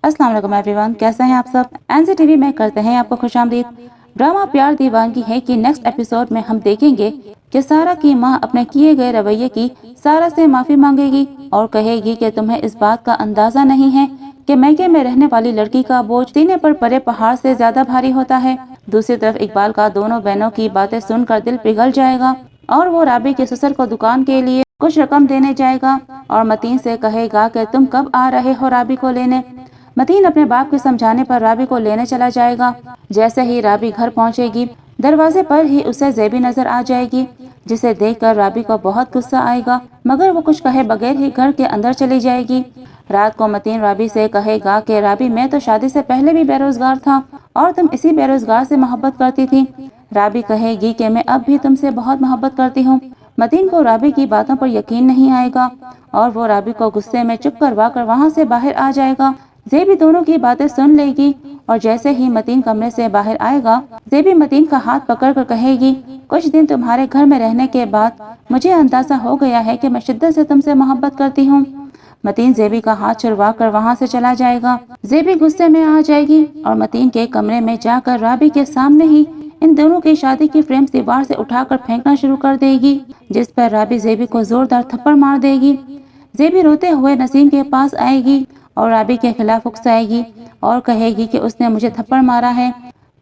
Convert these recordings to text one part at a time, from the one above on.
अस्सलाम वालेकुम एवरीवन, कैसे हैं आप सब। एनसीटीवी में करते हैं आपको खुशामदीद। ड्रामा प्यार दीवानगी है कि नेक्स्ट एपिसोड में हम देखेंगे कि सारा की मां अपने किए गए रवैये की सारा से माफी मांगेगी और कहेगी कि तुम्हें इस बात का अंदाजा नहीं है कि मैके में रहने वाली लड़की का बोझ सीने पर पड़े पहाड़ से ज्यादा भारी होता है। दूसरी तरफ इकबाल का दोनों बहनों की बातें सुनकर दिल पिघल जाएगा और वो राबी के ससुर को दुकान के लिए कुछ रकम देने जाएगा और मतीन से कहेगा कि तुम कब आ रहे हो राबी को लेने। मतीन अपने बाप के समझाने पर राबी को लेने चला जाएगा। जैसे ही राबी घर पहुंचेगी, दरवाजे पर ही उसे ज़ेबी नजर आ जाएगी, जिसे देखकर राबी को बहुत गुस्सा आएगा, मगर वो कुछ कहे बगैर ही घर के अंदर चली जाएगी। रात को मतीन राबी से कहेगा कि राबी, मैं तो शादी से पहले भी बेरोजगार था और तुम इसी बेरोजगार से मोहब्बत करती थी। राबी कहेगी कि मैं अब भी तुमसे बहुत मोहब्बत करती हूँ। मतीन को राबी की बातों पर यकीन नहीं आएगा और वो राबी को गुस्से में चुप करवा कर वहाँ से बाहर आ जाएगा। ज़ेबी दोनों की बातें सुन लेगी और जैसे ही मतीन कमरे से बाहर आएगा, ज़ेबी मतीन का हाथ पकड़कर कहेगी, कुछ दिन तुम्हारे घर में रहने के बाद मुझे अंदाजा हो गया है कि मैं शिद्दत से तुमसे मोहब्बत करती हूँ। मतीन ज़ेबी का हाथ छुड़वा कर वहाँ से चला जाएगा। ज़ेबी गुस्से में आ जाएगी और मतीन के कमरे में जाकर राबी के सामने ही इन दोनों की शादी की फ्रेम्स दीवार से उठाकर फेंकना शुरू कर देगी, जिस पर राबी ज़ेबी को जोरदार थप्पड़ मार देगी। ज़ेबी रोते हुए नसीम के पास आएगी और राबी के खिलाफ उकसाएगी और कहेगी कि उसने मुझे थप्पड़ मारा है,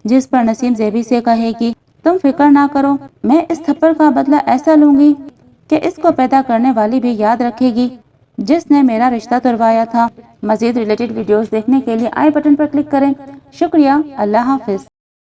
जिस पर नसीम ज़ेबी से कहेगी, तुम फिक्र ना करो, मैं इस थप्पड़ का बदला ऐसा लूंगी कि इसको पैदा करने वाली भी याद रखेगी जिसने मेरा रिश्ता तुड़वाया था। मज़ीद रिलेटेड वीडियोस देखने के लिए आई बटन पर क्लिक करें। शुक्रिया। अल्लाह हाफिज।